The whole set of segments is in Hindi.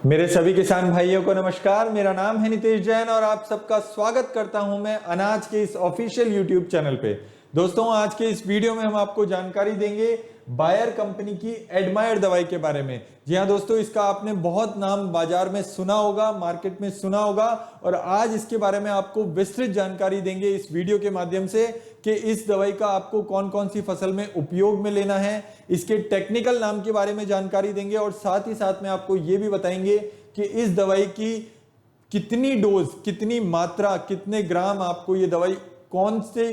मेरे सभी किसान भाइयों को नमस्कार। मेरा नाम है नितेश जैन और आप सबका स्वागत करता हूं मैं अनाज के इस ऑफिशियल यूट्यूब चैनल पे। दोस्तों, आज के इस वीडियो में हम आपको जानकारी देंगे बायर कंपनी की एडमायर दवाई के बारे में। जी हाँ दोस्तों, इसका आपने बहुत नाम बाजार में सुना होगा, मार्केट में सुना होगा, और आज इसके बारे में आपको विस्तृत जानकारी देंगे इस वीडियो के माध्यम से कि इस दवाई का आपको कौन कौन सी फसल में उपयोग में लेना है, इसके टेक्निकल नाम के बारे में जानकारी देंगे और साथ ही साथ में आपको यह भी बताएंगे कि इस दवाई की कितनी डोज, कितनी मात्रा, कितने ग्राम आपको ये दवाई कौन से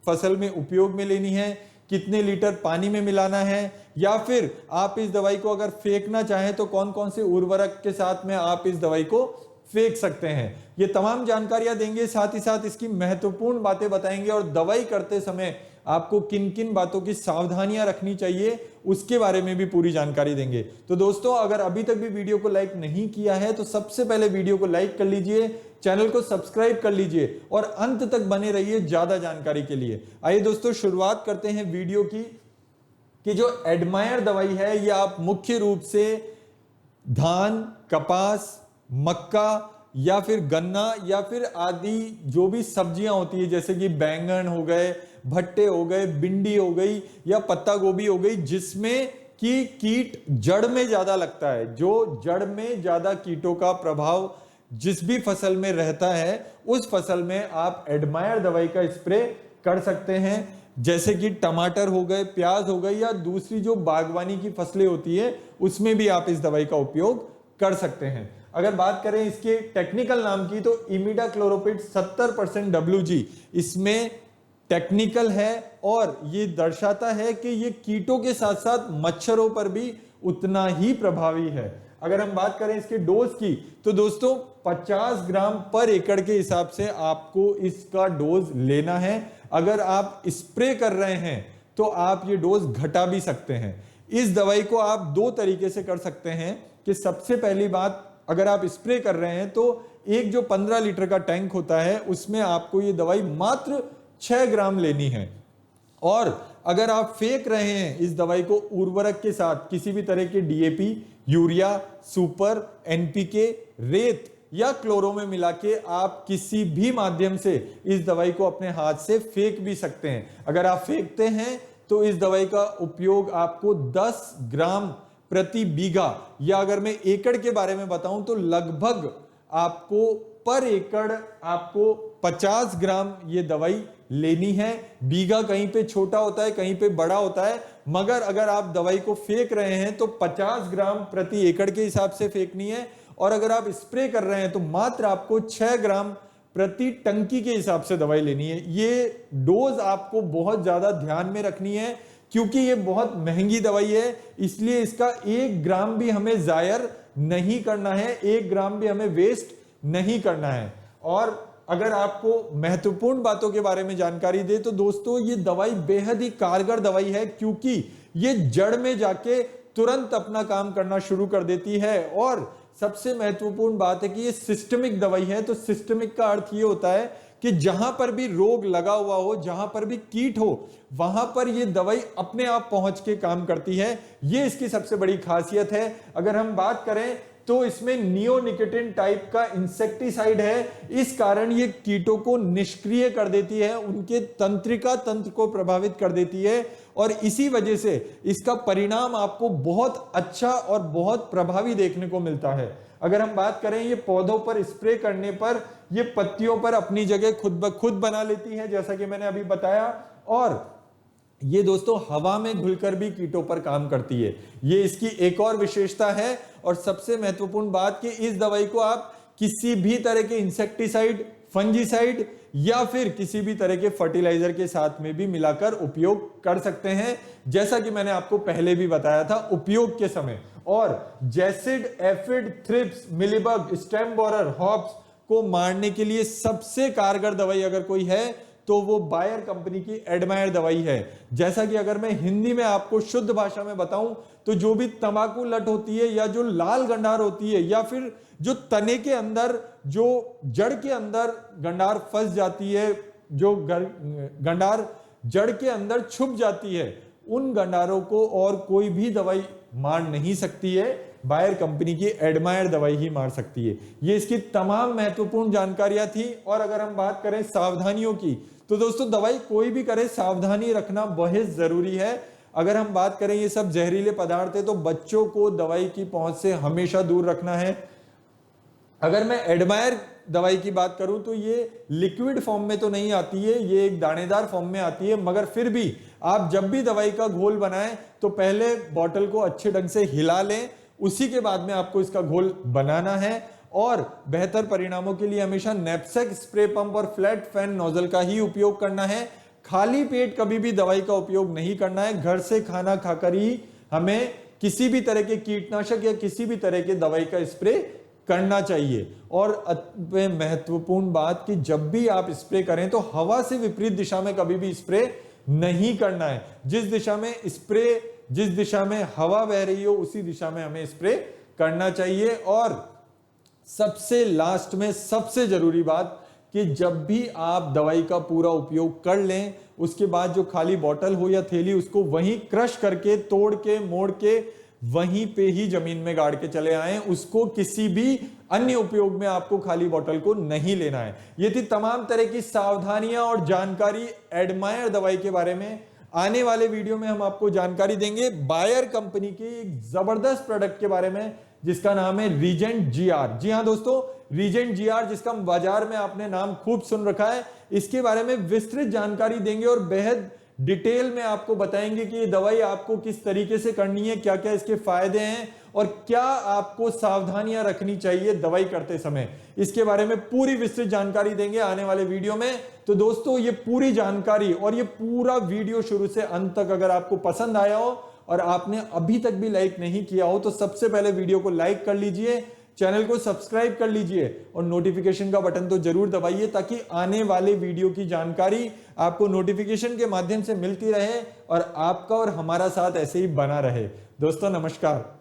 फसल में उपयोग में लेनी है, कितने लीटर पानी में मिलाना है, या फिर आप इस दवाई को अगर फेंकना चाहें तो कौन कौन से उर्वरक के साथ में आप इस दवाई को फेंक सकते हैं। ये तमाम जानकारियां देंगे, साथ ही साथ इसकी महत्वपूर्ण बातें बताएंगे और दवाई करते समय आपको किन किन बातों की सावधानियां रखनी चाहिए उसके बारे में भी पूरी जानकारी देंगे। तो दोस्तों, अगर अभी तक भी वीडियो को लाइक नहीं किया है तो सबसे पहले वीडियो को लाइक कर लीजिए, चैनल को सब्सक्राइब कर लीजिए और अंत तक बने रहिए ज्यादा जानकारी के लिए। आइए दोस्तों, शुरुआत करते हैं वीडियो की कि जो एडमायर दवाई है ये आप मुख्य रूप से धान, कपास, मक्का या फिर गन्ना या फिर आदि जो भी सब्जियां होती है, जैसे कि बैंगन हो गए, भट्टे हो गए, भिंडी हो गई या पत्ता गोभी हो गई, जिसमें कि कीट जड़ में ज्यादा लगता है, जो जड़ में ज्यादा कीटों का प्रभाव जिस भी फसल में रहता है उस फसल में आप एडमायर दवाई का स्प्रे कर सकते हैं। जैसे कि टमाटर हो गए, प्याज हो गई या दूसरी जो बागवानी की फसलें होती है उसमें भी आप इस दवाई का उपयोग कर सकते हैं। अगर बात करें इसके टेक्निकल नाम की तो इमिडाक्लोरोपिड 70% WG इसमें टेक्निकल है और ये दर्शाता है कि ये कीटों के साथ साथ मच्छरों पर भी उतना ही प्रभावी है। अगर हम बात करें इसके डोज की तो दोस्तों 50 ग्राम पर एकड़ के हिसाब से आपको इसका डोज लेना है। अगर आप स्प्रे कर रहे हैं तो आप ये डोज घटा भी सकते हैं। इस दवाई को आप दो तरीके से कर सकते हैं कि सबसे पहली बात, अगर आप स्प्रे कर रहे हैं तो एक जो 15 लीटर का टैंक होता है उसमें आपको ये दवाई मात्र 6 ग्राम लेनी है। और अगर आप फेंक रहे हैं इस दवाई को उर्वरक के साथ, किसी भी तरह के DAP, यूरिया, सुपर, NPK, रेत या क्लोरो में मिला के आप किसी भी माध्यम से इस दवाई को अपने हाथ से फेंक भी सकते हैं। अगर आप फेंकते हैं तो इस दवाई का उपयोग आपको 10 ग्राम प्रति बीघा, या अगर मैं एकड़ के बारे में बताऊं तो लगभग आपको पर एकड़ आपको 50 ग्राम ये दवाई लेनी है। बीघा कहीं पे छोटा होता है, कहीं पे बड़ा होता है, मगर अगर आप दवाई को फेंक रहे हैं तो 50 ग्राम प्रति एकड़ के हिसाब से फेंकनी है, और अगर आप स्प्रे कर रहे हैं तो मात्र आपको 6 ग्राम प्रति टंकी के हिसाब से दवाई लेनी है। ये डोज आपको बहुत ज्यादा ध्यान में रखनी है क्योंकि ये बहुत महंगी दवाई है, इसलिए इसका 1 ग्राम भी हमें जायर नहीं करना है, 1 ग्राम भी हमें वेस्ट नहीं करना है। और अगर आपको महत्वपूर्ण बातों के बारे में जानकारी दे तो दोस्तों ये दवाई बेहद ही कारगर दवाई है क्योंकि ये जड़ में जाके तुरंत अपना काम करना शुरू कर देती है। और सबसे महत्वपूर्ण बात है कि ये सिस्टमिक दवाई है। तो सिस्टमिक का अर्थ ये होता है कि जहां पर भी रोग लगा हुआ हो, जहां पर भी कीट हो, वहां पर ये दवाई अपने आप पहुंच के काम करती है। ये इसकी सबसे बड़ी खासियत है। अगर हम बात करें तो इसमें नियोनिकोटिन टाइप का इंसेक्टिसाइड है, इस कारण ये कीटों को निष्क्रिय कर देती है, उनके तंत्रिका तंत्र को प्रभावित कर देती है, और इसी वजह से इसका परिणाम आपको बहुत अच्छा और बहुत प्रभावी देखने को मिलता है। अगर हम बात करें ये पौधों पर स्प्रे करने पर ये पत्तियों पर अपनी जगह खुद ब खुद बना लेती है, जैसा कि मैंने अभी बताया, और ये दोस्तों हवा में घुलकर भी कीटों पर काम करती है। ये इसकी एक और विशेषता है। और सबसे महत्वपूर्ण बात कि इस दवाई को आप किसी भी तरह के इंसेक्टिसाइड, फंजीसाइड या फिर किसी भी तरह के फर्टिलाइजर के साथ में भी मिलाकर उपयोग कर सकते हैं, जैसा कि मैंने आपको पहले भी बताया था उपयोग के समय। और jassid, aphid, thrips, mealybug, stem borer, hops को मारने के लिए सबसे कारगर दवाई अगर कोई है तो वो बायर कंपनी की एडमायर दवाई है। जैसा कि अगर मैं हिंदी में आपको शुद्ध भाषा में बताऊं तो जो भी तंबाकू लट होती है या जो लाल गंडार होती है या फिर जो तने के अंदर, जो जड़ के अंदर गंडार फंस जाती है, जो गंडार जड़ के अंदर छुप जाती है, उन गंडारों को और कोई भी दवाई मार नहीं सकती है। बायर कंपनी की एडमायर दवाई ही मार सकती है। ये इसकी तमाम महत्वपूर्ण जानकारियां थी। और अगर हम बात करें सावधानियों की, तो दोस्तों दवाई कोई भी करे सावधानी रखना बहुत जरूरी है। अगर हम बात करें ये सब जहरीले पदार्थ है तो बच्चों को दवाई की पहुंच से हमेशा दूर रखना है। अगर मैं एडमायर दवाई की बात करूं तो ये लिक्विड फॉर्म में तो नहीं आती है, ये एक दानेदार फॉर्म में आती है, मगर फिर भी आप जब भी दवाई का घोल बनाएं तो पहले बॉटल को अच्छे ढंग से हिला लें, उसी के बाद में आपको इसका घोल बनाना है। और बेहतर परिणामों के लिए हमेशा नैपसेक स्प्रे पंप और फ्लैट फैन नोजल का ही उपयोग करना है। खाली पेट कभी भी दवाई का उपयोग नहीं करना है। घर से खाना खाकर ही हमें किसी भी तरह के कीटनाशक या किसी भी तरह के दवाई का स्प्रे करना चाहिए। और महत्वपूर्ण बात कि जब भी आप स्प्रे करें तो हवा से विपरीत दिशा में कभी भी स्प्रे नहीं करना है। जिस दिशा में हवा बह रही हो उसी दिशा में हमें स्प्रे करना चाहिए। और सबसे लास्ट में सबसे जरूरी बात कि जब भी आप दवाई का पूरा उपयोग कर लें उसके बाद जो खाली बोतल हो या थैली उसको वहीं क्रश करके तोड़ के मोड़ के वहीं पे ही जमीन में गाड़ के चले आएं। उसको किसी भी अन्य उपयोग में आपको खाली बोतल को नहीं लेना है। ये थी तमाम तरह की सावधानियां और जानकारी एडमायर दवाई के बारे में। आने वाले वीडियो में हम आपको जानकारी देंगे बायर कंपनी के एक जबरदस्त प्रोडक्ट के बारे में जिसका नाम है रीजेंट जीआर। जी हां दोस्तों, रीजेंट जीआर जिसका बाजार में आपने नाम खूब सुन रखा है, इसके बारे में विस्तृत जानकारी देंगे और बेहद डिटेल में आपको बताएंगे कि ये दवाई आपको किस तरीके से करनी है, क्या क्या इसके फायदे हैं और क्या आपको सावधानियां रखनी चाहिए दवाई करते समय। इसके बारे में पूरी विस्तृत जानकारी देंगे आने वाले वीडियो में। तो दोस्तों ये पूरी जानकारी और ये पूरा वीडियो शुरू से अंत तक अगर आपको पसंद आया हो और आपने अभी तक भी लाइक नहीं किया हो तो सबसे पहले वीडियो को लाइक कर लीजिए, चैनल को सब्सक्राइब कर लीजिए और नोटिफिकेशन का बटन तो जरूर दबाइए ताकि आने वाले वीडियो की जानकारी आपको नोटिफिकेशन के माध्यम से मिलती रहे और आपका और हमारा साथ ऐसे ही बना रहे। दोस्तों नमस्कार।